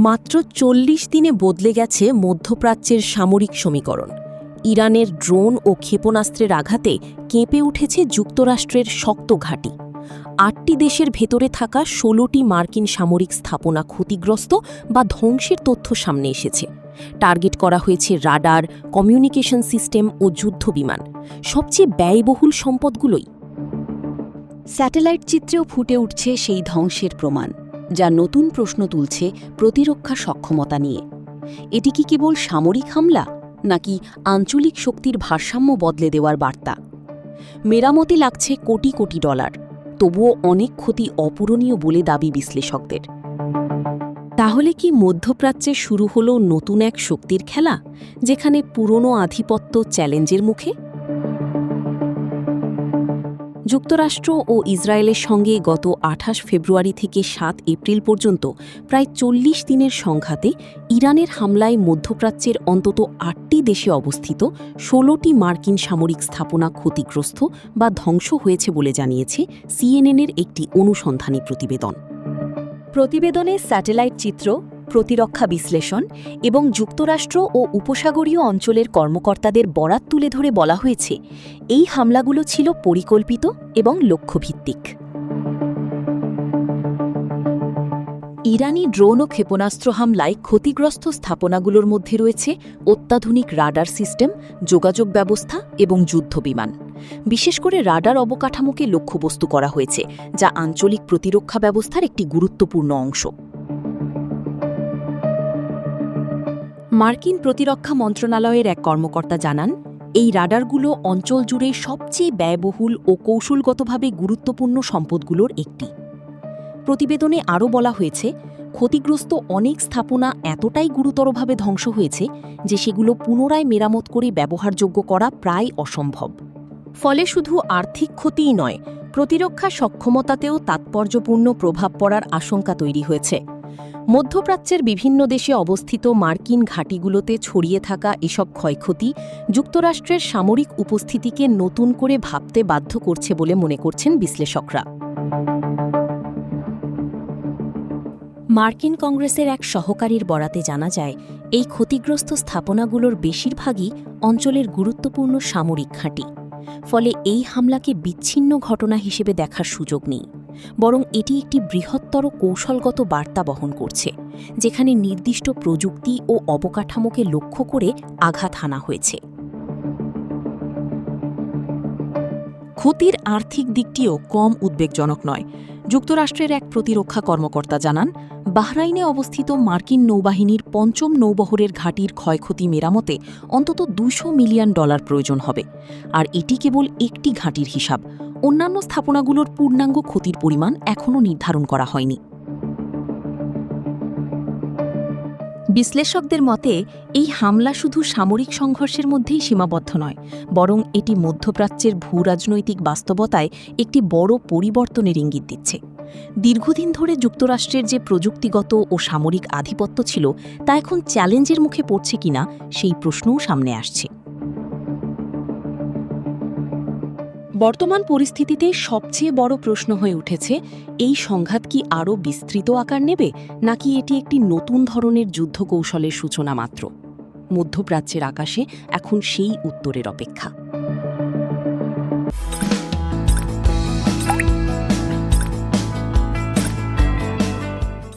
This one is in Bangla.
মাত্র ৪০ দিনে বদলে গেছে মধ্যপ্রাচ্যের সামরিক সমীকরণ। ইরানের ড্রোন ও ক্ষেপণাস্ত্রের আঘাতে কেঁপে উঠেছে যুক্তরাষ্ট্রের শক্ত ঘাঁটি। ৮টি দেশের ভেতরে থাকা ১৬টি মার্কিন সামরিক স্থাপনা ক্ষতিগ্রস্ত বা ধ্বংসের তথ্য সামনে এসেছে। টার্গেট করা হয়েছে রাডার, কমিউনিকেশন সিস্টেম ও যুদ্ধবিমান, সবচেয়ে ব্যয়বহুল সম্পদগুলোই। স্যাটেলাইট চিত্রেও ফুটে উঠছে সেই ধ্বংসের প্রমাণ, যা নতুন প্রশ্ন তুলছে প্রতিরক্ষা সক্ষমতা নিয়ে। এটি কি কেবল সামরিক হামলা, নাকি আঞ্চলিক শক্তির ভারসাম্য বদলে দেওয়ার বার্তা? মেরামতে লাগছে কোটি কোটি ডলার, তবুও অনেক ক্ষতি অপূরণীয় বলে দাবি বিশ্লেষকদের। তাহলে কি মধ্যপ্রাচ্যে শুরু হলো নতুন এক শক্তির খেলা, যেখানে পুরনো আধিপত্য চ্যালেঞ্জের মুখে? যুক্তরাষ্ট্র ও ইসরায়েলের সঙ্গে গত ২৮ ফেব্রুয়ারি থেকে ৭ এপ্রিল পর্যন্ত প্রায় ৪০ দিনের সংঘাতে ইরানের হামলায় মধ্যপ্রাচ্যের অন্তত ৮টি দেশে অবস্থিত ১৬টি মার্কিন সামরিক স্থাপনা ক্ষতিগ্রস্ত বা ধ্বংস হয়েছে বলে জানিয়েছে সিএনএনের একটি অনুসন্ধানী প্রতিবেদন। প্রতিবেদনে স্যাটেলাইট চিত্র, প্রতিরক্ষা বিশ্লেষণ এবং যুক্তরাষ্ট্র ও উপসাগরীয় অঞ্চলের কর্মকর্তাদের বরাত তুলে ধরে বলা হয়েছে, এই হামলাগুলো ছিল পরিকল্পিত এবং লক্ষ্যভিত্তিক। ইরানি ড্রোন ও ক্ষেপণাস্ত্র হামলায় ক্ষতিগ্রস্ত স্থাপনাগুলোর মধ্যে রয়েছে অত্যাধুনিক রাডার সিস্টেম, যোগাযোগ ব্যবস্থা এবং যুদ্ধবিমান। বিশেষ করে রাডার অবকাঠামোকে লক্ষ্যবস্তু করা হয়েছে, যা আঞ্চলিক প্রতিরক্ষা ব্যবস্থার একটি গুরুত্বপূর্ণ অংশ। মার্কিন প্রতিরক্ষা মন্ত্রণালয়ের এক কর্মকর্তা জানান, এই রাডারগুলো অঞ্চল জুড়ে সবচেয়ে ব্যয়বহুল ও কৌশলগতভাবে গুরুত্বপূর্ণ সম্পদগুলোর একটি। প্রতিবেদনে আরও বলা হয়েছে, ক্ষতিগ্রস্ত অনেক স্থাপনা এতটাই গুরুতরভাবে ধ্বংস হয়েছে যে সেগুলো পুনরায় মেরামত করে ব্যবহারযোগ্য করা প্রায় অসম্ভব। ফলে শুধু আর্থিক ক্ষতিই নয়, প্রতিরক্ষা সক্ষমতাতেও তাৎপর্যপূর্ণ প্রভাব পড়ার আশঙ্কা তৈরি হয়েছে। মধ্যপ্রাচ্যের বিভিন্ন দেশে অবস্থিত মার্কিন ঘাঁটিগুলোতে ছড়িয়ে থাকা এসব ক্ষয়ক্ষতি যুক্তরাষ্ট্রের সামরিক উপস্থিতিকে নতুন করে ভাবতে বাধ্য করছে বলে মনে করছেন বিশ্লেষকরা। মার্কিন কংগ্রেসের এক সহকারীর বরাতে জানা যায়, এই ক্ষতিগ্রস্ত স্থাপনাগুলোর বেশিরভাগই অঞ্চলের গুরুত্বপূর্ণ সামরিক ঘাঁটি। ফলে এই হামলাকে বিচ্ছিন্ন ঘটনা হিসেবে দেখার সুযোগ নেই, বরং এটি একটি বৃহত্তর কৌশলগত বার্তা বহন করছে, যেখানে নির্দিষ্ট প্রযুক্তি ও অবকাঠামোকে লক্ষ্য করে আঘাত হানা হয়েছে। ক্ষতির আর্থিক দিকটিও কম উদ্বেগজনক নয়। যুক্তরাষ্ট্রের এক প্রতিরক্ষা কর্মকর্তা জানান, বাহরাইনে অবস্থিত মার্কিন নৌবাহিনীর ৫ম নৌবহরের ঘাঁটির ক্ষয়ক্ষতি মেরামতে অন্তত $২০০ মিলিয়ন প্রয়োজন হবে। আর এটি কেবল একটি ঘাঁটির হিসাব। অন্যান্য স্থাপনাগুলোর পূর্ণাঙ্গ ক্ষতির পরিমাণ এখনও নির্ধারণ করা হয়নি। বিশ্লেষকদের মতে, এই হামলা শুধু সামরিক সংঘর্ষের মধ্যেই সীমাবদ্ধ নয়, বরং এটি মধ্যপ্রাচ্যের ভূরাজনৈতিক বাস্তবতায় একটি বড় পরিবর্তনের ইঙ্গিত দিচ্ছে। দীর্ঘদিন ধরে যুক্তরাষ্ট্রের যে প্রযুক্তিগত ও সামরিক আধিপত্য ছিল, তা এখন চ্যালেঞ্জের মুখে পড়ছে কিনা সেই প্রশ্নও সামনে আসছে। বর্তমান পরিস্থিতিতে সবচেয়ে বড় প্রশ্ন হয়ে উঠেছে, এই সংঘাত কি আরও বিস্তৃত আকার নেবে, নাকি এটি একটি নতুন ধরনের যুদ্ধ কৌশলের সূচনা মাত্র? মধ্যপ্রাচ্যের আকাশে এখন সেই উত্তরের অপেক্ষা।